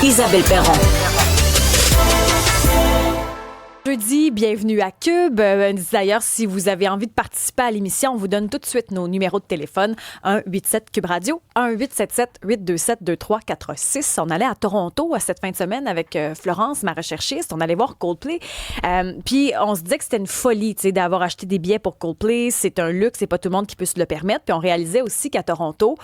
Isabelle Perron. Jeudi, bienvenue à Cube. D'ailleurs, si vous avez envie de participer à l'émission, on vous donne tout de suite nos numéros de téléphone. 1-87 Cube Radio, 1-877-827-2346. On allait à Toronto cette fin de semaine avec Florence, ma recherchiste. On allait voir Coldplay. Puis on se disait que c'était une folie, tu sais, d'avoir acheté des billets pour Coldplay. C'est un luxe, c'est pas tout le monde qui peut se le permettre. Puis on réalisait aussi qu'à Toronto,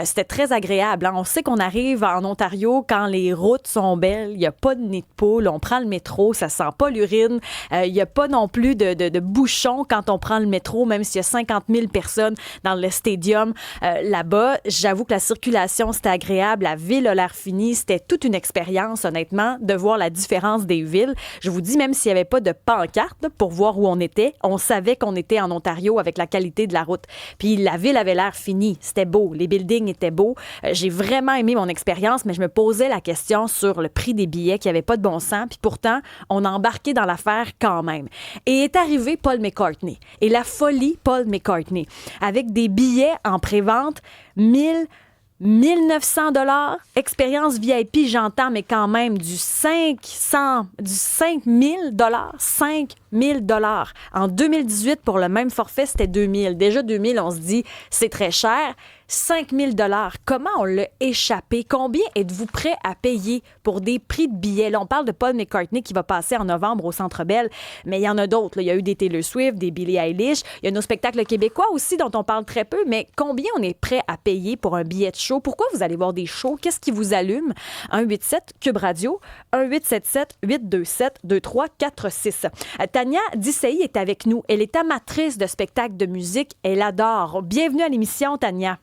c'était très agréable. Hein? On sait qu'on arrive en Ontario quand les routes sont belles, il n'y a pas de nid de poule, on prend le métro, ça sent pas l'urine. Il n'y a pas non plus de bouchons quand on prend le métro, même s'il y a 50 000 personnes dans le stadium là-bas. J'avoue que la circulation, c'était agréable. La ville a l'air finie. C'était toute une expérience, honnêtement, de voir la différence des villes. Je vous dis, même s'il n'y avait pas de pancarte pour voir où on était, on savait qu'on était en Ontario avec la qualité de la route. Puis la ville avait l'air finie. C'était beau. Les buildings étaient beaux. J'ai vraiment aimé mon expérience, mais je me posais la question sur le prix des billets qui n'avait pas de bon sens. Puis pourtant, on a embarqué dans l'affaire quand même. Et est arrivé Paul McCartney. Et la folie Paul McCartney. Avec des billets en prévente, 1900 $, expérience VIP, j'entends, mais quand même du 5000 $, 5000 $. En 2018, pour le même forfait, c'était 2000. Déjà 2000, on se dit, c'est très cher. 5000 $. Comment on l'a échappé? Combien êtes-vous prêt à payer pour des prix de billets? Là, on parle de Paul McCartney qui va passer en novembre au Centre Bell, mais il y en a d'autres. Là. Il y a eu des Taylor Swift, des Billie Eilish. Il y a nos spectacles québécois aussi dont on parle très peu, mais combien on est prêt à payer pour un billet de show? Pourquoi vous allez voir des shows? Qu'est-ce qui vous allume? 187 Cube Radio, 1877-827-2346. Tania Dissei est avec nous. Elle est amatrice de spectacles de musique. Elle adore. Bienvenue à l'émission, Tania.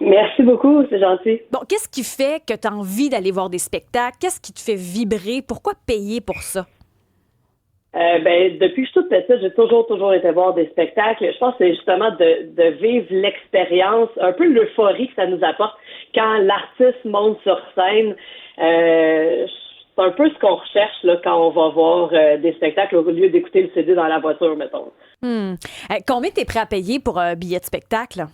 Merci beaucoup, c'est gentil. Bon, qu'est-ce qui fait que tu as envie d'aller voir des spectacles? Qu'est-ce qui te fait vibrer? Pourquoi payer pour ça? Depuis que je suis toute petite, j'ai toujours été voir des spectacles. Je pense que c'est justement de vivre l'expérience, un peu l'euphorie que ça nous apporte quand l'artiste monte sur scène. C'est un peu ce qu'on recherche là, quand on va voir des spectacles au lieu d'écouter le CD dans la voiture, mettons. Combien t'es prêt à payer pour un billet de spectacle?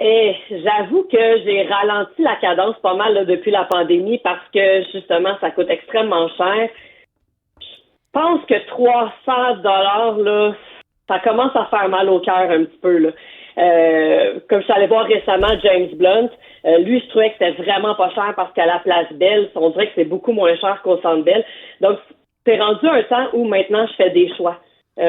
Et j'avoue que j'ai ralenti la cadence pas mal là, depuis la pandémie parce que justement ça coûte extrêmement cher. Je pense que 300 $, là, ça commence à faire mal au cœur un petit peu là. Comme je suis allée voir récemment James Blunt, lui je trouvais que c'était vraiment pas cher parce qu'à la Place Belle, on dirait que c'est beaucoup moins cher qu'au Centre Bell. Donc c'est rendu un temps où maintenant je fais des choix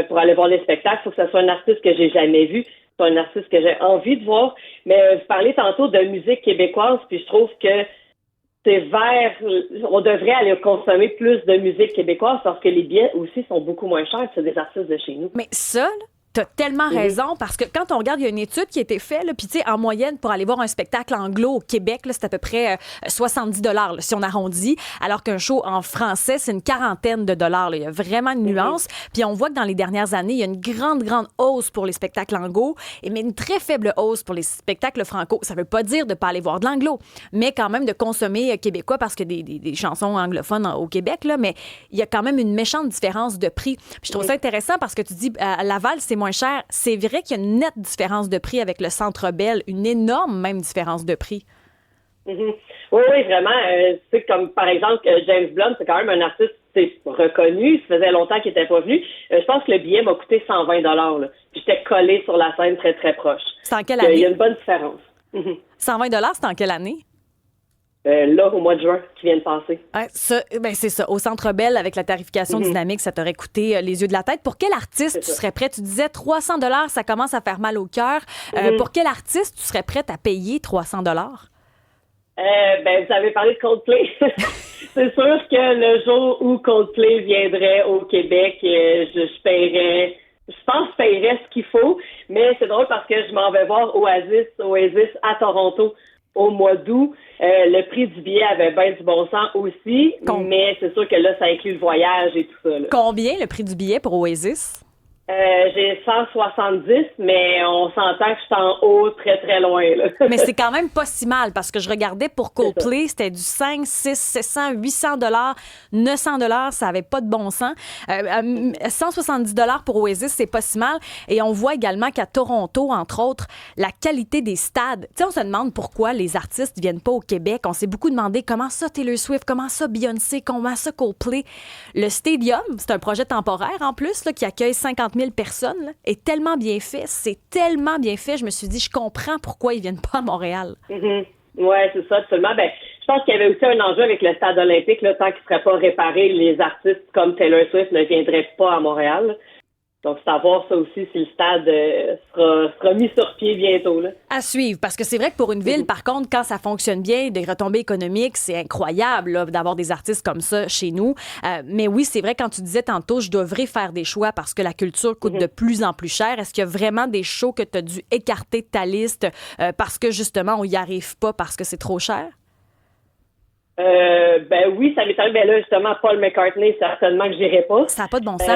pour aller voir les spectacles. Il faut que ce soit un artiste que j'ai jamais vu. C'est un artiste que j'ai envie de voir. Mais vous parlez tantôt de musique québécoise, puis je trouve que on devrait aller consommer plus de musique québécoise parce que les billets aussi sont beaucoup moins chers. C'est des artistes de chez nous. Mais ça, là, t'as tellement raison, parce que quand on regarde, il y a une étude qui a été faite, puis tu sais, en moyenne, pour aller voir un spectacle anglo au Québec, là, c'est à peu près 70 $, là, si on arrondit, alors qu'un show en français, c'est une quarantaine de dollars. Là. Il y a vraiment une nuance. Puis on voit que dans les dernières années, il y a une grande hausse pour les spectacles anglo, mais une très faible hausse pour les spectacles franco. Ça veut pas dire de pas aller voir de l'anglo, mais quand même de consommer québécois, parce que des chansons anglophones au Québec, là, mais il y a quand même une méchante différence de prix. Puis je trouve ça intéressant parce que tu dis, à Laval, c'est moins cher. C'est vrai qu'il y a une nette différence de prix avec le Centre Bell, une énorme même différence de prix. Oui, vraiment. C'est comme, par exemple, James Blunt, c'est quand même un artiste reconnu. Ça faisait longtemps qu'il n'était pas venu. Je pense que le billet m'a coûté 120 $. Là. Puis j'étais collée sur la scène très, très proche. C'est en quelle année? Il y a une bonne différence. 120 $, c'est en quelle année? Là, au mois de juin, qui vient de passer. C'est ça. Au Centre Bell, avec la tarification dynamique, ça t'aurait coûté les yeux de la tête. Pour quel artiste tu serais prêt? Tu disais 300 $, ça commence à faire mal au cœur. Pour quel artiste tu serais prête à payer 300 $? Vous avez parlé de Coldplay. C'est sûr que le jour où Coldplay viendrait au Québec, je paierais... Je pense que je paierais ce qu'il faut, mais c'est drôle parce que je m'en vais voir Oasis à Toronto au mois d'août. Le prix du billet avait bien du bon sens aussi, mais c'est sûr que là, ça inclut le voyage et tout ça. Là. Combien le prix du billet pour Oasis? J'ai 170, mais on s'entend que je suis en haut très, très loin, là. Mais c'est quand même pas si mal parce que je regardais pour C'est ça. Coldplay, c'était du 5, 6, 700, 800 dollars, 900 dollars, ça avait pas de bon sens. 170 dollars pour Oasis, c'est pas si mal. Et on voit également qu'à Toronto, entre autres, la qualité des stades. Tu sais, on se demande pourquoi les artistes viennent pas au Québec. On s'est beaucoup demandé comment ça Taylor Swift, comment ça Beyoncé, comment ça Coldplay. Le Stadium, c'est un projet temporaire en plus là, qui accueille 50 000 personnes, là, est tellement bien fait. C'est tellement bien fait. Je me suis dit, je comprends pourquoi ils viennent pas à Montréal. Mhm. Ouais, c'est ça, absolument. Ben, je pense qu'il y avait aussi un enjeu avec le stade olympique, là, tant qu'il ne serait pas réparé, les artistes comme Taylor Swift ne viendraient pas à Montréal, là. Donc, c'est à voir ça aussi si le stade sera mis sur pied bientôt, là. À suivre, parce que c'est vrai que pour une ville, par contre, quand ça fonctionne bien, des retombées économiques, c'est incroyable là, d'avoir des artistes comme ça chez nous. Mais oui, c'est vrai, quand tu disais tantôt, je devrais faire des choix parce que la culture coûte de plus en plus cher. Est-ce qu'il y a vraiment des shows que tu as dû écarter de ta liste parce que justement, on n'y arrive pas parce que c'est trop cher? Ben oui, ça m'est arrivé. Ben là, justement, Paul McCartney, certainement que j'irai pas. Ça n'a pas de bon sens.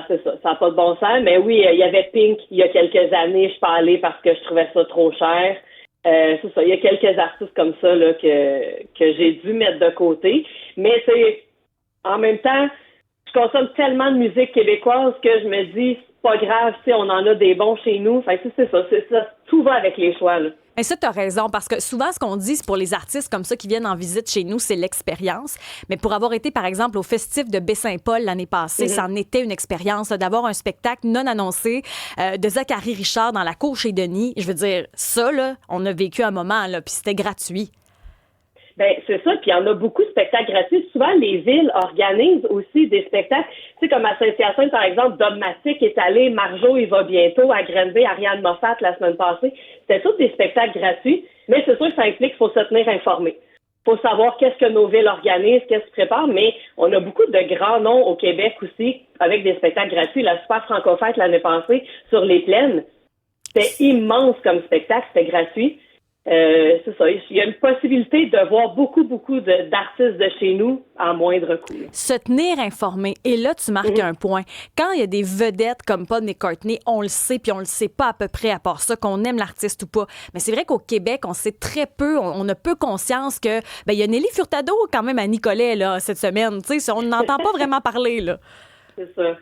C'est ça. Ça n'a pas de bon sens. Mais oui, il y avait Pink il y a quelques années. Je suis pas allée parce que je trouvais ça trop cher. C'est ça. Il y a quelques artistes comme ça là, que j'ai dû mettre de côté. Mais c'est en même temps, je consomme tellement de musique québécoise que je me dis, c'est pas grave, si on en a des bons chez nous. Fait que c'est ça. Tout va avec les choix, là. Et ça, tu as raison, parce que souvent, ce qu'on dit, c'est pour les artistes comme ça qui viennent en visite chez nous, c'est l'expérience. Mais pour avoir été, par exemple, au Festif de Baie-Saint-Paul l'année passée, ça en était une expérience là, d'avoir un spectacle non annoncé de Zachary Richard dans la cour chez Denis. Je veux dire, ça, là, on a vécu un moment, là, puis c'était gratuit. Ben, c'est ça, puis il y en a beaucoup de spectacles gratuits. Souvent, les villes organisent aussi des spectacles. Tu sais, comme à Saint-Hyacinthe, par exemple, Dogmatic est allé, Marjo, il va bientôt, à Grenby, Ariane Moffat, la semaine passée. C'était tous des spectacles gratuits, mais c'est sûr que ça implique qu'il faut se tenir informé. Il faut savoir qu'est-ce que nos villes organisent, qu'est-ce qu'ils préparent, mais on a beaucoup de grands noms au Québec aussi, avec des spectacles gratuits. La Super Franco-Fête l'année passée, sur les plaines, c'était immense comme spectacle, c'était gratuit. C'est ça. Il y a une possibilité de voir beaucoup d'artistes de chez nous à moindre coût. Se tenir informé. Et là, tu marques un point. Quand il y a des vedettes comme Paul McCartney, on le sait, puis on le sait pas à peu près, à part ça, qu'on aime l'artiste ou pas. Mais c'est vrai qu'au Québec, on sait très peu, on a peu conscience que, ben, il y a Nelly Furtado quand même à Nicolet, là, cette semaine. Tu sais, on n'entend pas vraiment parler, là. C'est ça.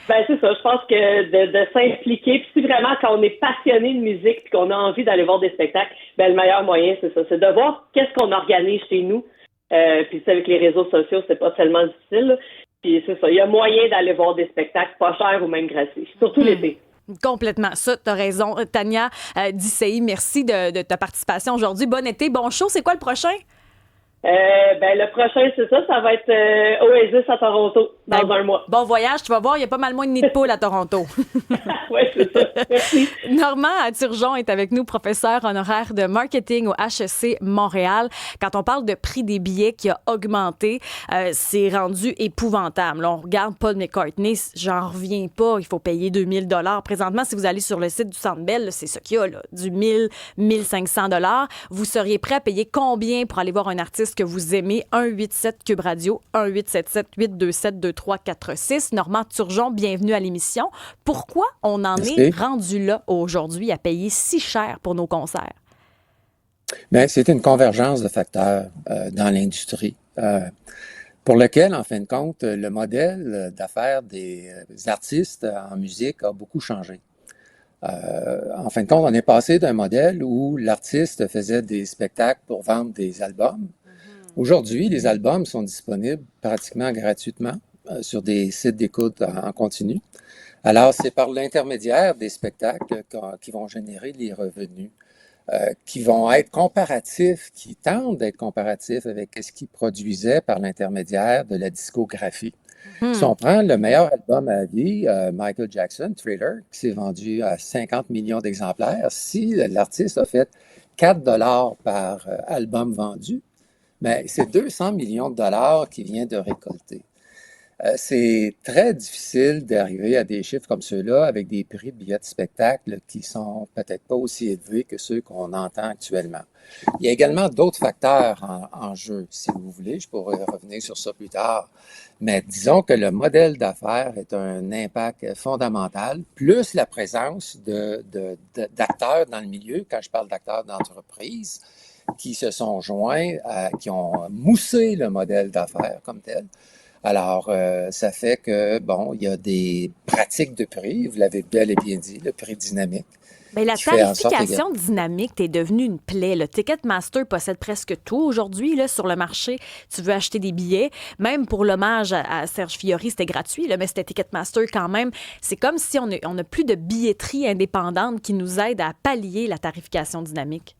Ben c'est ça, je pense que de s'impliquer, puis si vraiment quand on est passionné de musique puis qu'on a envie d'aller voir des spectacles, ben le meilleur moyen c'est ça, c'est de voir qu'est-ce qu'on organise chez nous. Puis avec les réseaux sociaux, c'est pas tellement difficile, là. Puis c'est ça, il y a moyen d'aller voir des spectacles pas chers ou même gratuits, surtout l'été. Complètement. Ça, t'as raison. Tania Dissei, merci de ta participation aujourd'hui. Bon été, bon show. C'est quoi le prochain? Ben le prochain, c'est ça, ça va être Oasis à Toronto dans un mois. Bon voyage, tu vas voir, il y a pas mal moins de nids de poules à Toronto. Oui, c'est ça. Merci. Normand Turgeon est avec nous, professeur honoraire de marketing au HEC Montréal. Quand on parle de prix des billets qui a augmenté, c'est rendu épouvantable. Là, on regarde Paul McCartney, j'en reviens pas, il faut payer 2000 $ présentement. Si vous allez sur le site du Centre Bell, c'est ça qu'il y a, là, du 1000, 1500 $. Vous seriez prêt à payer combien pour aller voir un artiste que vous aimez? 187 Cube Radio, 1877-827-2346. Normand Turgeon, bienvenue à l'émission. Pourquoi on en est rendu là aujourd'hui à payer si cher pour nos concerts? Bien, c'est une convergence de facteurs dans l'industrie, pour lequel, en fin de compte, le modèle d'affaires des artistes en musique a beaucoup changé. En fin de compte, on est passé d'un modèle où l'artiste faisait des spectacles pour vendre des albums. Aujourd'hui, les albums sont disponibles pratiquement gratuitement sur des sites d'écoute en continu. Alors, c'est par l'intermédiaire des spectacles qui vont générer les revenus, qui vont être comparatifs, qui tentent d'être comparatifs avec ce qu'ils produisaient par l'intermédiaire de la discographie. Si on prend le meilleur album à vie, Michael Jackson, Thriller, qui s'est vendu à 50 millions d'exemplaires, si l'artiste a fait 4 $ par album vendu, bien, c'est 200 millions de dollars qu'il vient de récolter. C'est très difficile d'arriver à des chiffres comme ceux-là avec des prix de billets de spectacle qui sont peut-être pas aussi élevés que ceux qu'on entend actuellement. Il y a également d'autres facteurs en jeu, si vous voulez. Je pourrais revenir sur ça plus tard. Mais disons que le modèle d'affaires est un impact fondamental, plus la présence d'acteurs dans le milieu, quand je parle d'acteurs d'entreprise, qui se sont joints, qui ont moussé le modèle d'affaires comme tel. Alors, ça fait que, bon, il y a des pratiques de prix, vous l'avez bel et bien dit, le prix dynamique, Bien, la qui fait en sorte tarification dynamique est devenue une plaie. Le Ticketmaster possède presque tout aujourd'hui là, sur le marché. Tu veux acheter des billets. Même pour l'hommage à Serge Fiori, c'était gratuit, là, mais c'était Ticketmaster quand même. C'est comme si on n'a plus de billetterie indépendante qui nous aide à pallier la tarification dynamique.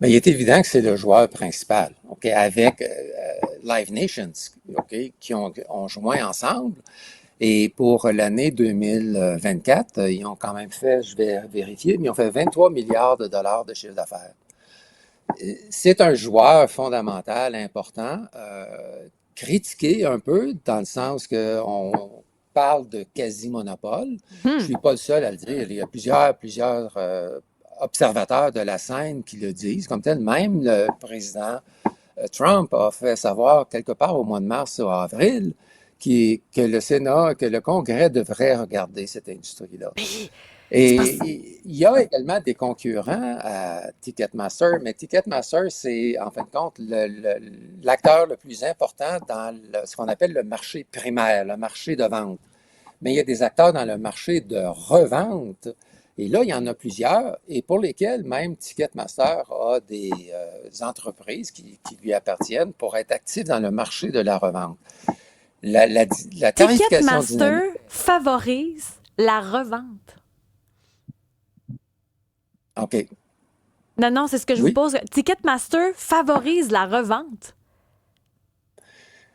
mais il est évident que c'est le joueur principal, OK, avec Live Nations, OK, qui ont joint ensemble. Et pour l'année 2024, ils ont quand même fait, je vais vérifier, mais ils ont fait 23 milliards de dollars de chiffre d'affaires. C'est un joueur fondamental, important, critiqué un peu, dans le sens qu'on parle de quasi-monopole. Je ne suis pas le seul à le dire. Il y a plusieurs observateurs de la scène qui le disent. Comme tel, même le président Trump a fait savoir quelque part au mois de mars ou avril que le Sénat, que le Congrès devrait regarder cette industrie-là. Et il y a également des concurrents à Ticketmaster, mais Ticketmaster, c'est en fin de compte l'acteur le plus important dans ce qu'on appelle le marché primaire, le marché de vente. Mais il y a des acteurs dans le marché de revente. Et là, il y en a plusieurs, et pour lesquels même Ticketmaster a des entreprises qui lui appartiennent pour être actifs dans le marché de la revente. La tarification Ticketmaster dynamique. favorise la revente. OK. Non, c'est ce que je vous Oui. pose. Ticketmaster favorise la revente.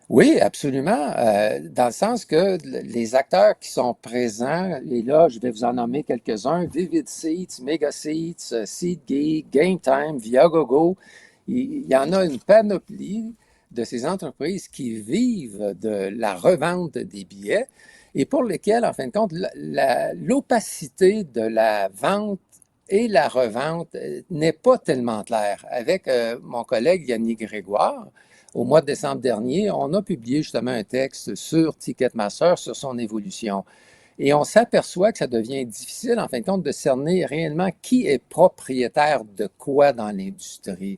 Oui, absolument. Dans le sens que les acteurs qui sont présents, et là, je vais vous en nommer quelques-uns, Vivid Seats, Mega Seats, SeatGeek, Game Time, Viagogo, il y en a une panoplie de ces entreprises qui vivent de la revente des billets et pour lesquelles, en fin de compte, l'opacité de la vente et la revente n'est pas tellement claire. Avec mon collègue Yannick Grégoire, au mois de décembre dernier, on a publié justement un texte sur Ticketmaster, sur son évolution. Et on s'aperçoit que ça devient difficile, en fin de compte, de cerner réellement qui est propriétaire de quoi dans l'industrie.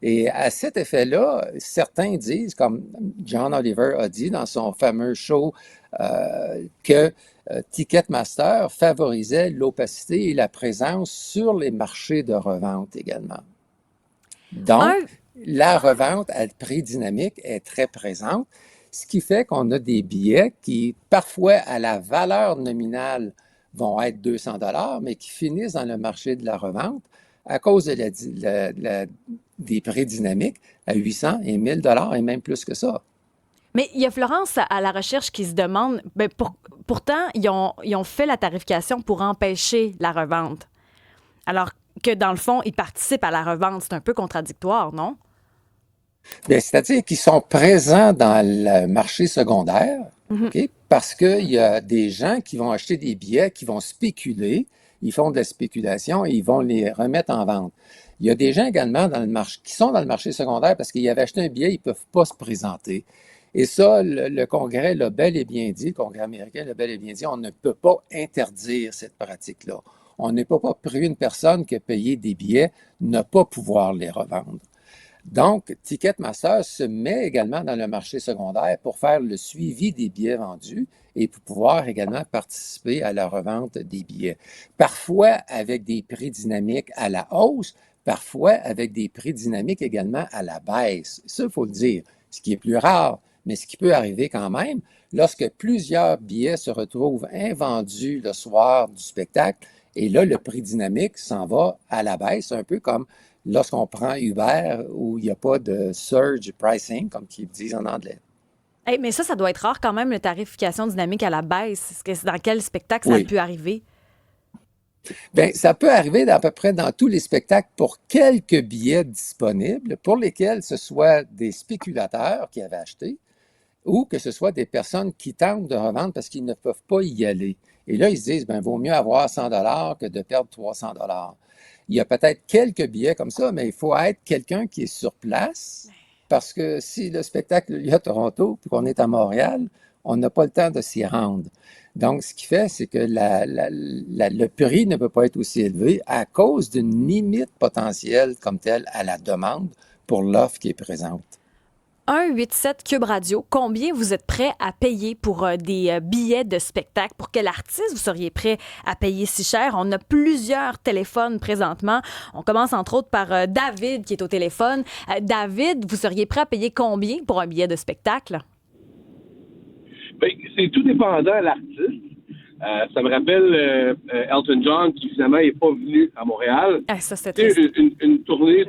Et à cet effet-là, certains disent, comme John Oliver a dit dans son fameux show, que Ticketmaster favorisait l'opacité et la présence sur les marchés de revente également. Donc, la revente à prix dynamique est très présente, ce qui fait qu'on a des billets qui, parfois, à la valeur nominale, vont être 200 $, mais qui finissent dans le marché de la revente à cause de des prix dynamiques à 800 et 1000 $ et même plus que ça. Mais il y a Florence à la recherche qui se demande, pourtant, ils ont fait la tarification pour empêcher la revente. Alors que dans le fond, ils participent à la revente. C'est un peu contradictoire, non? Bien, c'est-à-dire qu'ils sont présents dans le marché secondaire, OK, parce qu'il y a des gens qui vont acheter des billets, qui vont spéculer, ils font de la spéculation et ils vont les remettre en vente. Il y a des gens également dans le marché, qui sont dans le marché secondaire parce qu'ils avaient acheté un billet, ils ne peuvent pas se présenter. Et ça, le Congrès l'a bel et bien dit, le Congrès américain l'a bel et bien dit, on ne peut pas interdire cette pratique-là. On ne peut pas priver une personne qui a payé des billets ne pas pouvoir les revendre. Donc, Ticketmaster se met également dans le marché secondaire pour faire le suivi des billets vendus et pour pouvoir également participer à la revente des billets. Parfois avec des prix dynamiques à la hausse, parfois avec des prix dynamiques également à la baisse. Ça, il faut le dire, ce qui est plus rare, mais ce qui peut arriver quand même, lorsque plusieurs billets se retrouvent invendus le soir du spectacle, et là, le prix dynamique s'en va à la baisse, un peu comme lorsqu'on prend Uber où il n'y a pas de surge pricing, comme ils disent en anglais. Hey, mais ça doit être rare quand même, la tarification dynamique à la baisse. Dans quel spectacle ça Oui. a pu arriver? Bien, ça peut arriver à peu près dans tous les spectacles pour quelques billets disponibles pour lesquels ce soit des spéculateurs qui avaient acheté ou que ce soit des personnes qui tentent de revendre parce qu'ils ne peuvent pas y aller. Et là, ils se disent, vaut mieux avoir 100 $ que de perdre 300 $. Il y a peut-être quelques billets comme ça, mais il faut être quelqu'un qui est sur place parce que si le spectacle est à Toronto puis qu'on est à Montréal, on n'a pas le temps de s'y rendre. Donc, ce qui fait, c'est que le prix ne peut pas être aussi élevé à cause d'une limite potentielle comme telle à la demande pour l'offre qui est présente. 187 Cube Radio, combien vous êtes prêt à payer pour des billets de spectacle? Pour quel artiste vous seriez prêt à payer si cher? On a plusieurs téléphones présentement. On commence entre autres par David qui est au téléphone. David, vous seriez prêt à payer combien pour un billet de spectacle? Bien, c'est tout dépendant de l'artiste. Ça me rappelle Elton John qui finalement n'est pas venu à Montréal. Ça, c'est triste. Une tournée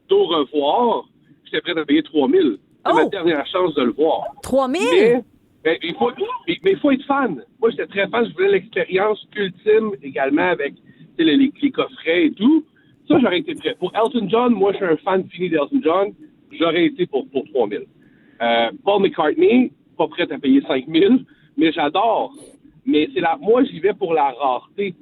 d'au revoir, j'étais prêt à payer 3 000. C'est ma dernière chance de le voir. 3 000? Mais il faut être fan. Moi, j'étais très fan. Je voulais l'expérience ultime également avec les coffrets et tout. Ça, j'aurais été prêt. Pour Elton John, moi, je suis un fan fini d'Elton John. J'aurais été pour 3 000. Paul McCartney, pas prêt à payer 5 000, mais j'adore. Mais moi, j'y vais pour la rareté.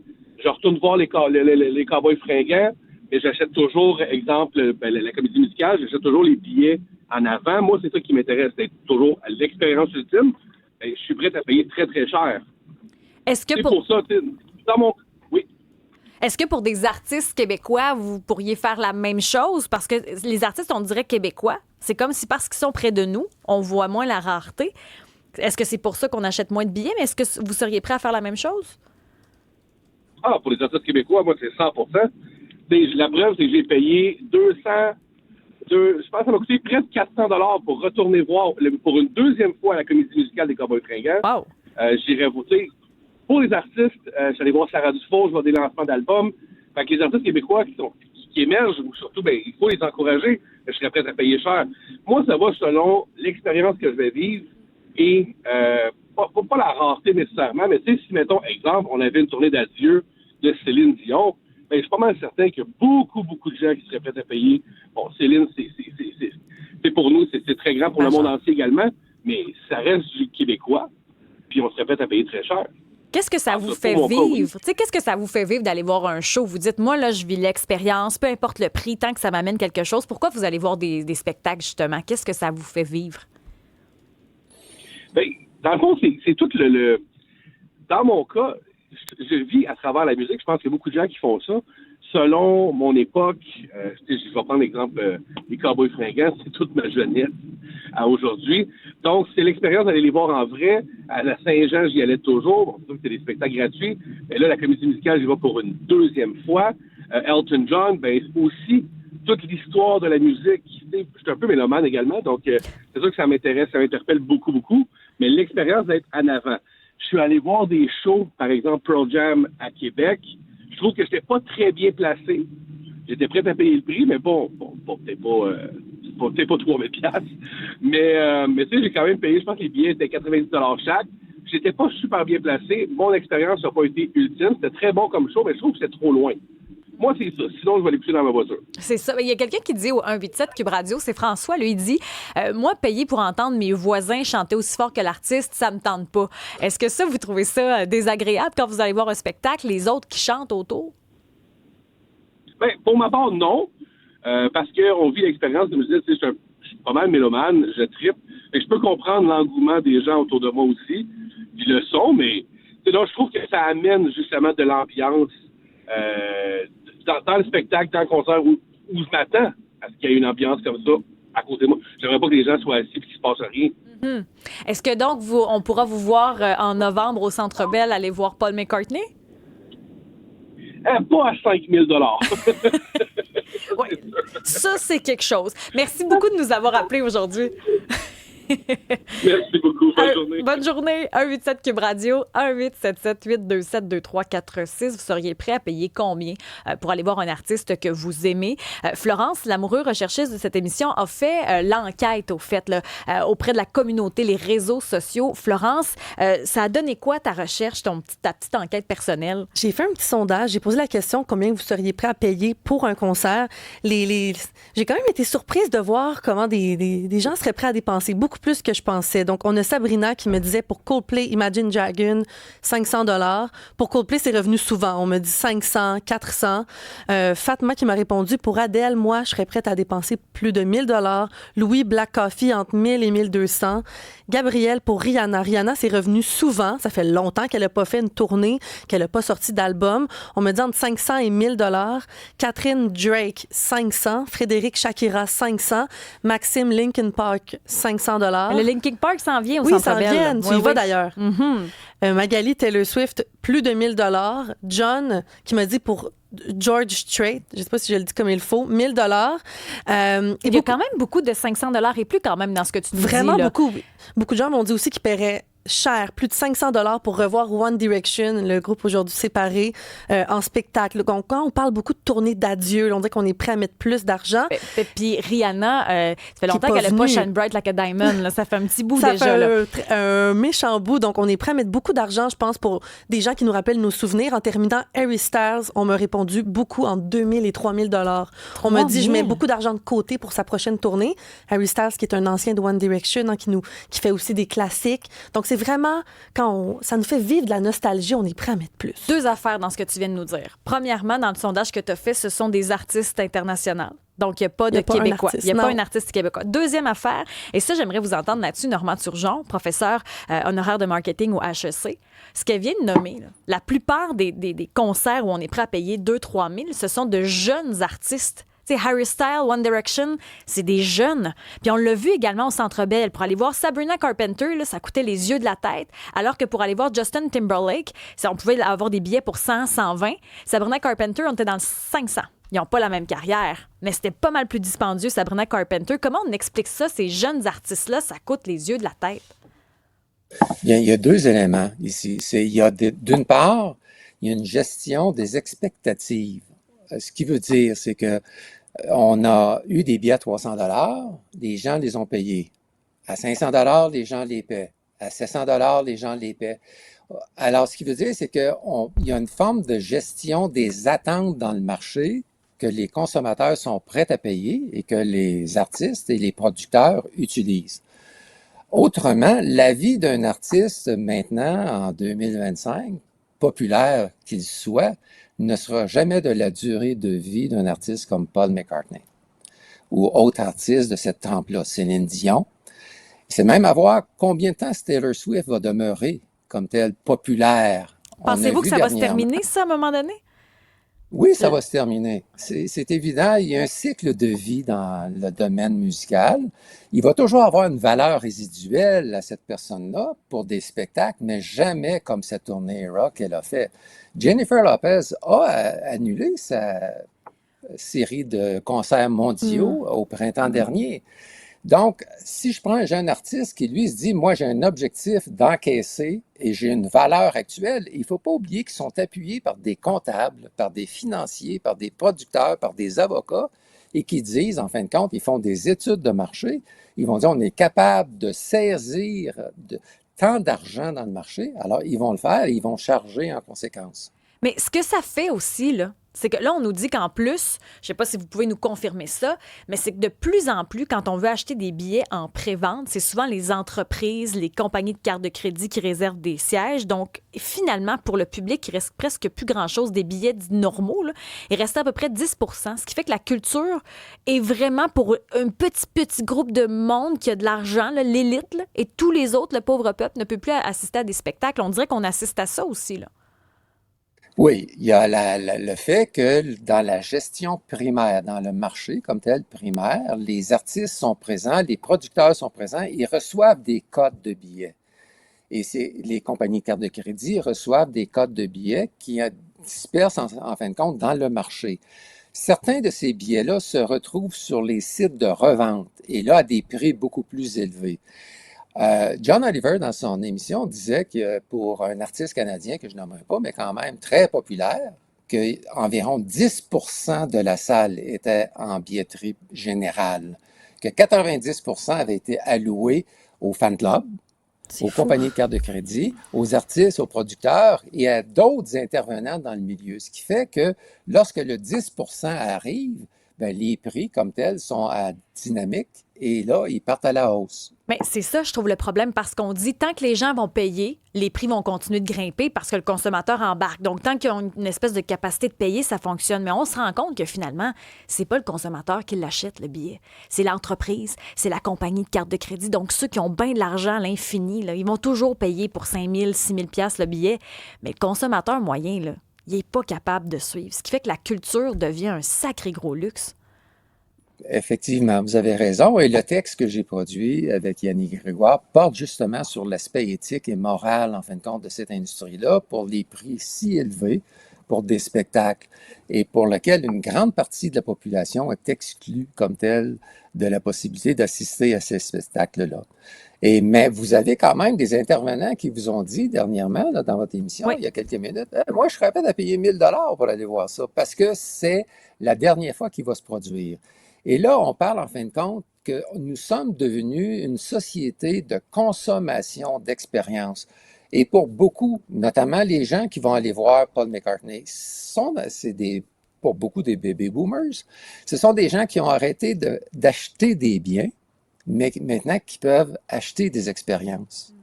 Je retourne voir les Cowboys fringants, mais j'achète toujours, exemple, la comédie musicale, j'achète toujours les billets en avant. Moi, c'est ça qui m'intéresse, c'est toujours l'expérience ultime. Je suis prêt à payer très, très cher. Est-ce que pour ça, oui. Est-ce que pour des artistes québécois, vous pourriez faire la même chose? Parce que les artistes, on dirait québécois. C'est comme si parce qu'ils sont près de nous, on voit moins la rareté. Est-ce que c'est pour ça qu'on achète moins de billets? Mais est-ce que vous seriez prêt à faire la même chose? Pour les artistes québécois, moi, c'est 100%. La preuve, c'est que j'ai payé je pense que ça m'a coûté presque 400 $ pour retourner voir pour une deuxième fois la comédie musicale des Cowboys fringants. Wow. J'irais voter. Pour les artistes, j'allais voir Sarah Dufault, je vois des lancements d'albums. Fait que les artistes québécois qui émergent, ou surtout, il faut les encourager. Je serais prêt à payer cher. Moi, ça va selon l'expérience que je vais vivre et pas la rareté nécessairement, mais tu sais, si, mettons, exemple, on avait une tournée d'adieu de Céline Dion, je suis pas mal certain qu'il y a beaucoup, beaucoup de gens qui seraient prêts à payer. Bon, Céline, c'est pour nous, c'est très grand pour le monde entier également, mais ça reste du Québécois, puis on serait prêt à payer très cher. Qu'est-ce que ça vous fait vivre? Qu'est-ce que ça vous fait vivre d'aller voir un show? Vous dites, moi, là, je vis l'expérience, peu importe le prix, tant que ça m'amène quelque chose. Pourquoi vous allez voir des spectacles, justement? Qu'est-ce que ça vous fait vivre? Dans le fond, c'est tout le... Dans mon cas, je vis à travers la musique. Je pense qu'il y a beaucoup de gens qui font ça. Selon mon époque, je vais prendre l'exemple des Cowboys fringants, c'est toute ma jeunesse à aujourd'hui. Donc, c'est l'expérience d'aller les voir en vrai. À la Saint-Jean, j'y allais toujours. Bon, c'est sûr que c'est des spectacles gratuits. Mais là, la comédie musicale, j'y vais pour une deuxième fois. Elton John, aussi toute l'histoire de la musique. Je suis un peu mélomane également, donc c'est sûr que ça m'intéresse, ça m'interpelle beaucoup, beaucoup. Mais l'expérience d'être en avant. Je suis allé voir des shows, par exemple Pearl Jam à Québec. Je trouve que j'étais pas très bien placé. J'étais prêt à payer le prix, mais peut-être pas 3 000 $. Mais tu sais, j'ai quand même payé, je pense que les billets étaient 90 $ chaque. J'étais pas super bien placé. Mon expérience n'a pas été ultime. C'était très bon comme show, mais je trouve que c'était trop loin. Moi, c'est ça. Sinon, je vais l'écouter dans ma voiture. C'est ça. Il y a quelqu'un qui dit au 187 Cube Radio, c'est François, lui, il dit moi, payer pour entendre mes voisins chanter aussi fort que l'artiste, ça me tente pas. Est-ce que ça, vous trouvez ça désagréable quand vous allez voir un spectacle, les autres qui chantent autour? Pour ma part, non. Parce qu'on vit l'expérience de musique. Je suis pas mal mélomane, je trippe. Je peux comprendre l'engouement des gens autour de moi aussi. Ils le sont, mais donc, je trouve que ça amène justement de l'ambiance dans le spectacle, dans le concert où je m'attends à ce qu'il y ait une ambiance comme ça à côté de moi. J'aimerais pas que les gens soient assis et qu'il se passe rien. Mm-hmm. Est-ce que donc on pourra vous voir en novembre au Centre Bell aller voir Paul McCartney? Pas à 5 000 $. Oui, ça, c'est quelque chose. Merci beaucoup de nous avoir appelés aujourd'hui. Merci beaucoup. Bonne journée. Bonne journée. 187 Cube Radio, 1-877-827-2346. Vous seriez prêt à payer combien pour aller voir un artiste que vous aimez? Florence, l'amoureux recherchiste de cette émission, a fait l'enquête, au fait, là, auprès de la communauté, les réseaux sociaux. Florence, ça a donné quoi ta recherche, ta petite enquête personnelle? J'ai fait un petit sondage. J'ai posé la question combien vous seriez prêt à payer pour un concert. J'ai quand même été surprise de voir comment des gens seraient prêts à dépenser beaucoup beaucoup plus que je pensais. Donc, on a Sabrina qui me disait pour Coldplay, Imagine Dragon, $500. Pour Coldplay, c'est revenu souvent. On me dit 500, 400. Fatma qui m'a répondu pour Adele, moi, je serais prête à dépenser plus de $1,000. Louis, Black Coffee, entre 1,000 et 1,200. Gabrielle pour Rihanna. Rihanna, c'est revenu souvent. Ça fait longtemps qu'elle n'a pas fait une tournée, qu'elle n'a pas sorti d'album. On me dit entre 500 et $1,000. Catherine Drake, 500. Frédéric Shakira, 500. Maxime Linkin Park, $500. Le Linkin Park s'en vient au Oui, Centre ça Bell. vient. Tu Oui, y vas oui. d'ailleurs. Magali Taylor Swift, plus de $1,000. John, qui m'a dit pour George Strait, je ne sais pas si je le dis comme il faut, $1,000. Il y a quand même beaucoup de $500 et plus quand même dans ce que tu nous Vraiment dis. Là. beaucoup. Beaucoup de gens m'ont dit aussi qu'ils paieraient cher, plus de $500 pour revoir One Direction, le groupe aujourd'hui séparé, en spectacle. Donc, quand on parle beaucoup de tournées d'adieu, on dit qu'on est prêt à mettre plus d'argent. Puis Rihanna, ça fait longtemps pas qu'elle n'a pas venue. Shine Bright Like a Diamond. Là. Ça fait un petit bout Ça déjà. fait Là. un méchant bout. Donc, on est prêt à mettre beaucoup d'argent, je pense, pour des gens qui nous rappellent nos souvenirs. En terminant, Harry Styles, on m'a répondu beaucoup entre 2 000 et 3 000 $. On m'a dit, je mets beaucoup d'argent de côté pour sa prochaine tournée. Harry Styles, qui est un ancien de One Direction, hein, qui fait aussi des classiques. Donc, c'est vraiment, ça nous fait vivre de la nostalgie, on est prêt à mettre plus. Deux affaires dans ce que tu viens de nous dire. Premièrement, dans le sondage que tu as fait, ce sont des artistes internationaux. Donc, il n'y a pas de Québécois. Il n'y a pas un artiste québécois. Deuxième affaire, et ça, j'aimerais vous entendre là-dessus, Normand Turgeon, professeur honoraire de marketing au HEC. Ce qu'elle vient de nommer, là, la plupart des concerts où on est prêt à payer 2-3 000, ce sont de jeunes artistes. Tu sais, Harry Styles, One Direction, c'est des jeunes. Puis on l'a vu également au Centre Bell. Pour aller voir Sabrina Carpenter, là, ça coûtait les yeux de la tête. Alors que pour aller voir Justin Timberlake, on pouvait avoir des billets pour 100, 120. Sabrina Carpenter, on était dans le 500. Ils n'ont pas la même carrière, mais c'était pas mal plus dispendieux, Sabrina Carpenter. Comment on explique ça, ces jeunes artistes-là, ça coûte les yeux de la tête? Bien, il y a deux éléments ici. D'une part, il y a une gestion des expectatives. Ce qui veut dire, c'est que on a eu des billets à 300 $, les gens les ont payés. À 500 $, les gens les paient. À 700 $, les gens les paient. Alors, ce qui veut dire, c'est qu'il y a une forme de gestion des attentes dans le marché que les consommateurs sont prêts à payer et que les artistes et les producteurs utilisent. Autrement, la vie d'un artiste maintenant, en 2025, populaire qu'il soit, ne sera jamais de la durée de vie d'un artiste comme Paul McCartney ou autre artiste de cette trempe-là, Céline Dion. C'est même à voir combien de temps Taylor Swift va demeurer comme telle populaire. Pensez-vous que ça va se terminer, ça, à un moment donné? Oui, ça va se terminer. C'est évident. Il y a un cycle de vie dans le domaine musical. Il va toujours avoir une valeur résiduelle à cette personne-là pour des spectacles, mais jamais comme cette tournée rock qu'elle a fait. Jennifer Lopez a annulé sa série de concerts mondiaux au printemps dernier. Donc, si je prends un jeune artiste qui, lui, se dit, moi, j'ai un objectif d'encaisser et j'ai une valeur actuelle, il ne faut pas oublier qu'ils sont appuyés par des comptables, par des financiers, par des producteurs, par des avocats et qui disent, en fin de compte, ils font des études de marché. Ils vont dire, on est capable de saisir tant d'argent dans le marché. Alors, ils vont le faire et ils vont charger en conséquence. Mais ce que ça fait aussi, là, c'est que là, on nous dit qu'en plus, je ne sais pas si vous pouvez nous confirmer ça, mais c'est que de plus en plus, quand on veut acheter des billets en pré-vente, c'est souvent les entreprises, les compagnies de cartes de crédit qui réservent des sièges. Donc, finalement, pour le public, il reste presque plus grand-chose des billets dits normaux. Là. Il reste à peu près 10 %, ce qui fait que la culture est vraiment pour un petit groupe de monde qui a de l'argent, là, l'élite, là, et tous les autres, le pauvre peuple, ne peut plus assister à des spectacles. On dirait qu'on assiste à ça aussi, là. Oui, il y a le fait que dans la gestion primaire, dans le marché comme tel primaire, les artistes sont présents, les producteurs sont présents, ils reçoivent des codes de billets. Et les compagnies de cartes de crédit reçoivent des codes de billets qui dispersent en fin de compte dans le marché. Certains de ces billets-là se retrouvent sur les sites de revente et là à des prix beaucoup plus élevés. John Oliver, dans son émission, disait que pour un artiste canadien, que je nommerai pas, mais quand même très populaire, qu'environ 10 % de la salle était en billetterie générale, que 90 % avait été alloué aux fan clubs, aux compagnies de cartes de crédit, aux artistes, aux producteurs et à d'autres intervenants dans le milieu. Ce qui fait que lorsque le 10 % arrive, bien, les prix comme tels sont à dynamique et là, ils partent à la hausse. Mais c'est ça, je trouve, le problème, parce qu'on dit tant que les gens vont payer, les prix vont continuer de grimper parce que le consommateur embarque. Donc, tant qu'ils ont une espèce de capacité de payer, ça fonctionne. Mais on se rend compte que finalement, c'est pas le consommateur qui l'achète, le billet. C'est l'entreprise, c'est la compagnie de carte de crédit. Donc, ceux qui ont bien de l'argent à l'infini, là, ils vont toujours payer pour 5 000, 6 000 $ le billet. Mais le consommateur moyen, là, il n'est pas capable de suivre. Ce qui fait que la culture devient un sacré gros luxe. Effectivement, vous avez raison. Et le texte que j'ai produit avec Yannick Grégoire porte justement sur l'aspect éthique et moral, en fin de compte, de cette industrie-là pour les prix si élevés pour des spectacles et pour lequel une grande partie de la population est exclue comme telle de la possibilité d'assister à ces spectacles-là. Mais vous avez quand même des intervenants qui vous ont dit dernièrement, là, dans votre émission, Oui. il y a quelques minutes, moi, je serais prêt à payer 1 000 $ pour aller voir ça parce que c'est la dernière fois qu'il va se produire. Et là, on parle en fin de compte que nous sommes devenus une société de consommation d'expériences. Et pour beaucoup, notamment les gens qui vont aller voir Paul McCartney, pour beaucoup des baby boomers, ce sont des gens qui ont arrêté d'acheter des biens, mais maintenant qui peuvent acheter des expériences.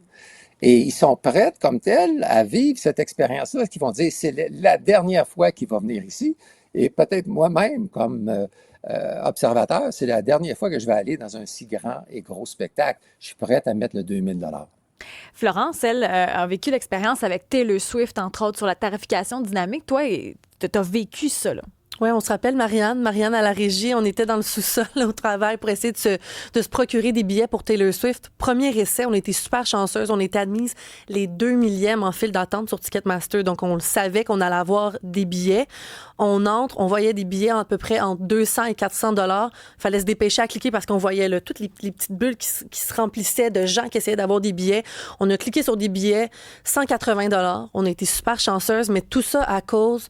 Et ils sont prêts, comme tels, à vivre cette expérience-là, qui vont dire, c'est la dernière fois qu'il va venir ici. Et peut-être moi-même, comme observateur, c'est la dernière fois que je vais aller dans un si grand et gros spectacle. Je suis prête à mettre le 2 000 $. Florence, elle, a vécu l'expérience avec Taylor Swift, entre autres, sur la tarification dynamique. Toi, tu as vécu ça, là. Oui, on se rappelle Marianne à la régie, on était dans le sous-sol au travail pour essayer de se procurer des billets pour Taylor Swift. Premier essai, on était super chanceuses, on était admises les 2 millièmes en file d'attente sur Ticketmaster, donc on le savait qu'on allait avoir des billets. On entre, on voyait des billets à peu près entre 200 et 400 $. Fallait se dépêcher à cliquer parce qu'on voyait là, toutes les petites bulles qui se remplissaient de gens qui essayaient d'avoir des billets. On a cliqué sur des billets, 180 $. On a été super chanceuses, mais tout ça à cause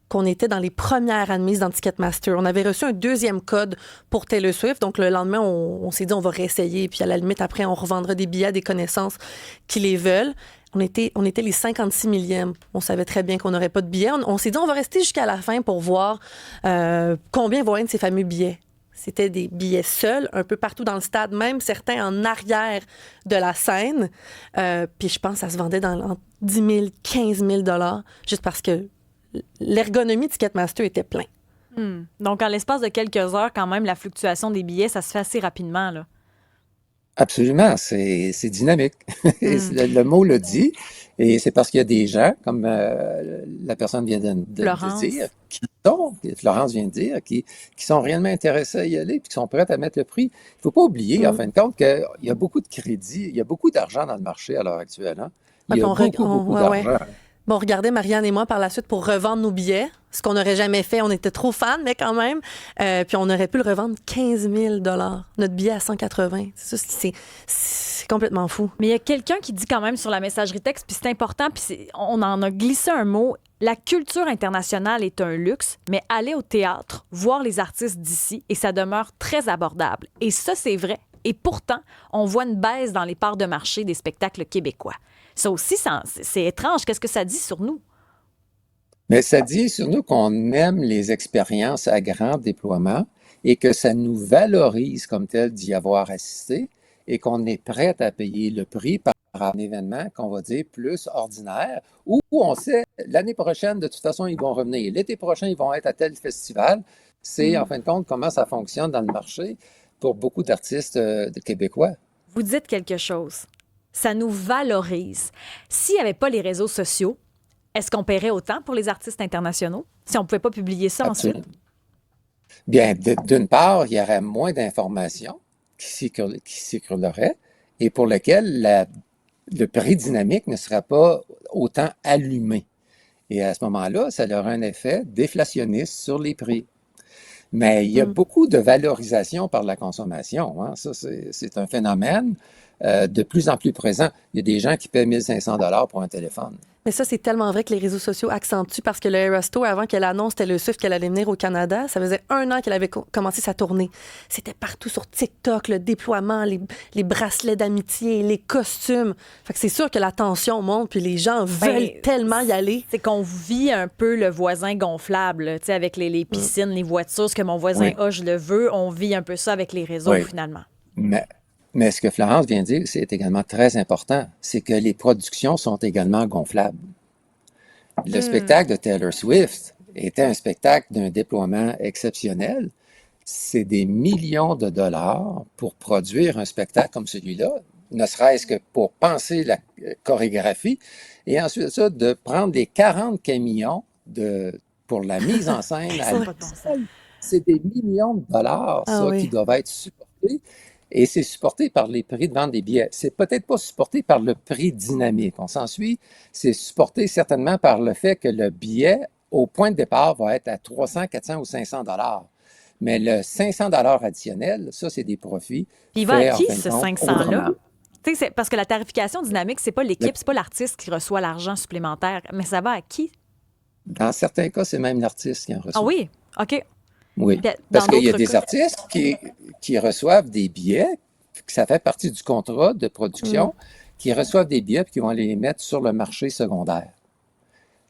qu'on était dans les premières admises dans Ticketmaster. On avait reçu un deuxième code pour Taylor Swift. Donc, le lendemain, on s'est dit, on va réessayer. Puis, à la limite, après, on revendra des billets à des connaissances qui les veulent. On était les 56 millièmes. On savait très bien qu'on n'aurait pas de billets. On s'est dit, on va rester jusqu'à la fin pour voir combien vont être ces fameux billets. C'était des billets seuls, un peu partout dans le stade, même certains en arrière de la scène. Puis, je pense que ça se vendait dans 10 000, 15 000 $, juste parce que l'ergonomie de Ticketmaster était plein. Donc, en l'espace de quelques heures, quand même, la fluctuation des billets, ça se fait assez rapidement, là. Absolument, c'est dynamique. Le mot le dit, et c'est parce qu'il y a des gens, comme la personne vient de dire, Florence vient de dire, qui sont réellement intéressés à y aller, puis qui sont prêts à mettre le prix. Il ne faut pas oublier, en fin de compte, qu'il y a beaucoup de crédits, il y a beaucoup d'argent dans le marché à l'heure actuelle. Hein? Il y a beaucoup d'argent. Bon, on regardait Marianne et moi par la suite pour revendre nos billets, ce qu'on n'aurait jamais fait. On était trop fans, mais quand même. Puis on aurait pu le revendre 15 000 $. Notre billet à 180. C'est complètement fou. Mais il y a quelqu'un qui dit quand même sur la messagerie texte, puis c'est important, puis on en a glissé un mot. La culture internationale est un luxe, mais aller au théâtre, voir les artistes d'ici, et ça demeure très abordable. Et ça, c'est vrai. Et pourtant, on voit une baisse dans les parts de marché des spectacles québécois. Ça aussi, c'est étrange. Qu'est-ce que ça dit sur nous? Mais ça dit sur nous qu'on aime les expériences à grand déploiement et que ça nous valorise comme tel d'y avoir assisté et qu'on est prêt à payer le prix par un événement qu'on va dire plus ordinaire où on sait l'année prochaine, de toute façon, ils vont revenir. L'été prochain, ils vont être à tel festival. C'est, en fin de compte, comment ça fonctionne dans le marché pour beaucoup d'artistes québécois. Vous dites quelque chose. Ça nous valorise. S'il n'y avait pas les réseaux sociaux, est-ce qu'on paierait autant pour les artistes internationaux si on ne pouvait pas publier ça ensuite? Bien, d'une part, il y aurait moins d'informations qui circuleraient et pour lesquelles le prix dynamique ne sera pas autant allumé. Et à ce moment-là, ça aurait un effet déflationniste sur les prix. Mais il y a beaucoup de valorisation par la consommation. Hein. Ça, c'est un phénomène de plus en plus présent. Il y a des gens qui paient 1 500 $ pour un téléphone. Mais ça, c'est tellement vrai que les réseaux sociaux accentuent parce que le Eras Tour, avant qu'elle annonce Taylor Swift qu'elle allait venir au Canada, ça faisait 1 an qu'elle avait commencé sa tournée. C'était partout sur TikTok, le déploiement, les bracelets d'amitié, les costumes. Fait que c'est sûr que la tension monte puis les gens veulent tellement y aller. C'est qu'on vit un peu le voisin gonflable, tu sais, avec les piscines, les voitures, ce que mon voisin a, je le veux. On vit un peu ça avec les réseaux, finalement. Mais, mais ce que Florence vient de dire, c'est également très important, c'est que les productions sont également gonflables. Le spectacle de Taylor Swift était un spectacle d'un déploiement exceptionnel. C'est des millions de dollars pour produire un spectacle comme celui-là, ne serait-ce que pour penser la chorégraphie, et ensuite de ça, de prendre les 40 camions pour la mise en scène. Ça n'a pas de bon sens. C'est des millions de dollars, Ah ça, oui. qui doivent être supportés. Et c'est supporté par les prix de vente des billets. C'est peut-être pas supporté par le prix dynamique. On s'ensuit. C'est supporté certainement par le fait que le billet, au point de départ, va être à 300, 400 ou 500 dollars. Mais le 500 dollars additionnel, ça, c'est des profits. Puis il va à faits, en qui, fin de ce compte, 500-là? autrement. Tu sais, parce que la tarification dynamique, c'est pas l'équipe, c'est pas l'artiste qui reçoit l'argent supplémentaire, mais ça va à qui? Dans certains cas, c'est même l'artiste qui en reçoit. Ah oui? OK. Oui, Puis, parce dans qu'il y a d'autres des cas- artistes qui reçoivent des billets, que ça fait partie du contrat de production, qui reçoivent des billets et qui vont les mettre sur le marché secondaire.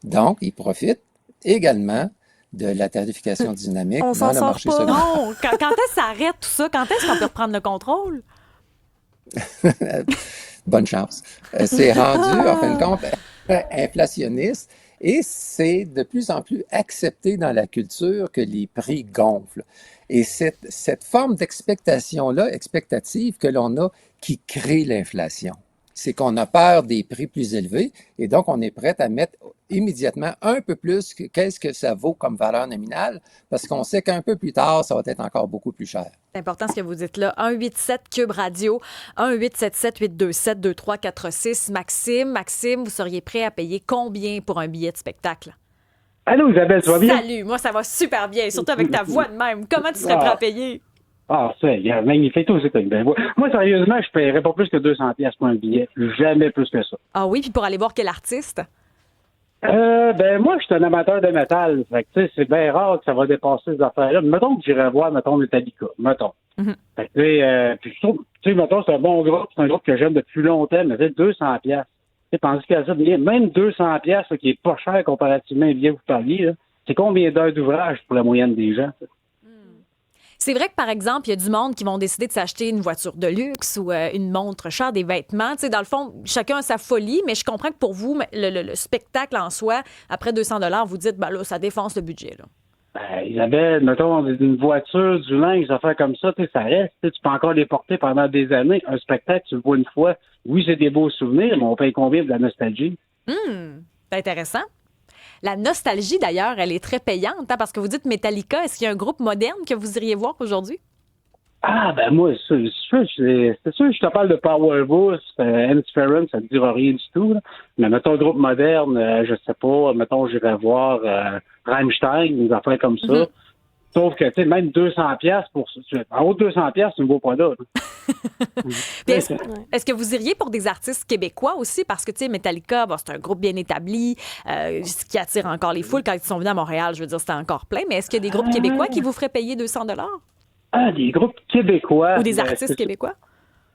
Donc, ils profitent également de la tarification dynamique On dans s'en le sort marché pas. secondaire. Non! Quand est-ce que ça arrête tout ça? Quand est-ce qu'on peut reprendre le contrôle? Bonne chance. C'est rendu, en fin de compte, inflationniste et c'est de plus en plus accepté dans la culture que les prix gonflent. Et cette forme d'expectation-là, expectative que l'on a, qui crée l'inflation. C'est qu'on a peur des prix plus élevés et donc on est prêt à mettre immédiatement un peu plus que qu'est-ce que ça vaut comme valeur nominale parce qu'on sait qu'un peu plus tard, ça va être encore beaucoup plus cher. C'est important ce que vous dites là. 187 Cube Radio, 1-877-827-2346. Maxime, vous seriez prêt à payer combien pour un billet de spectacle? Allô, Isabelle, tu vas bien? Salut, moi ça va super bien, surtout avec ta voix de même. Comment tu serais prêt à payer? Ah, c'est magnifique. Toi aussi, t'as une belle voix. Moi, sérieusement, je paierais pas plus que 200 pièces pour un billet. Jamais plus que ça. Ah oui, puis pour aller voir quel artiste? Moi, je suis un amateur de métal. Fait que, tu sais, c'est bien rare que ça va dépasser ces affaires-là. Mettons que j'irais voir, Metallica. Mettons. Fait que, puis je trouve, tu sais, mettons, c'est un bon groupe. C'est un groupe que j'aime depuis longtemps, mais c'est 200 pièces. Tu sais, tandis qu'à ça, même 200 pièces, qui est pas cher comparativement à un billet que vous parliez, là, c'est combien d'heures d'ouvrage pour la moyenne des gens? Ça? C'est vrai que, par exemple, il y a du monde qui vont décider de s'acheter une voiture de luxe ou une montre chère, des vêtements. Tu sais, dans le fond, chacun a sa folie, mais je comprends que pour vous, le spectacle en soi, après 200 $, vous dites, ben là, ça défonce le budget, là. Isabelle, mettons, une voiture, du linge, des affaires comme ça, tu sais, ça reste. Tu peux encore les porter pendant des années. Un spectacle, tu le vois une fois. Oui, c'est des beaux souvenirs, mais on paye combien de la nostalgie? C'est intéressant. La nostalgie, d'ailleurs, elle est très payante, hein, parce que vous dites Metallica. Est-ce qu'il y a un groupe moderne que vous iriez voir aujourd'hui? Ah, ben moi, c'est sûr, je te parle de Powerhouse, Interference, ça ne dira rien du tout. Là. Mais mettons, groupe moderne, je sais pas, mettons, j'irais voir Rammstein, des affaires comme ça. Sauf que, tu sais, même 200 pièces en haut de 200 pièces, tu ne me vois pas là. Puis est-ce que vous iriez pour des artistes québécois aussi? Parce que, tu sais, Metallica, bon, c'est un groupe bien établi, ce qui attire encore les foules. Quand ils sont venus à Montréal, je veux dire, c'était encore plein. Mais est-ce qu'il y a des groupes québécois qui vous feraient payer 200 $? Ah, des groupes québécois. Ou des artistes québécois?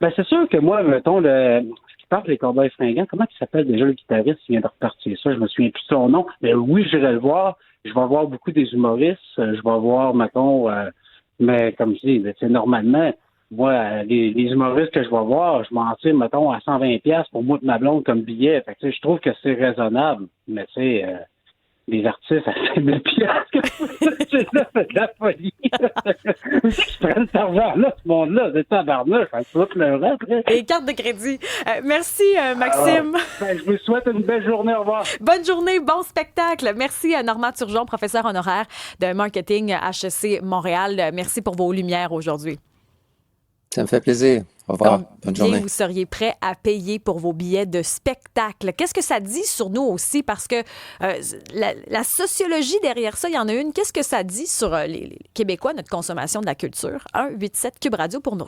Ben, c'est sûr que moi, mettons, ce qui parle les Cowboys Fringants, comment il s'appelle déjà le guitariste qui vient de repartir ça? Je me souviens plus de son nom. Mais oui, j'irai le voir. Je vais voir beaucoup des humoristes. Je vais voir, mettons, mais comme je dis, c'est normalement, moi, les humoristes que je vais voir, je m'en tire, mettons, à 120 pièces pour moi de ma blonde comme billet. Fait que, je trouve que c'est raisonnable. Mais, tu sais, les artistes à 5000 pièces, c'est de la folie. Je prends cet argent-là, ce monde-là, c'est tabarnouche, ça va pleurer après. Et carte de crédit. Merci, Maxime. Je vous souhaite une belle journée. Au revoir. Bonne journée, bon spectacle. Merci à Normand Turgeon, professeur honoraire de marketing à HEC Montréal. Merci pour vos lumières aujourd'hui. Ça me fait plaisir. Au revoir. Bonne journée. Vous seriez prêt à payer pour vos billets de spectacle. Qu'est-ce que ça dit sur nous aussi? Parce que la sociologie derrière ça, il y en a une. Qu'est-ce que ça dit sur les Québécois, notre consommation de la culture? 1-877 Cube Radio pour nous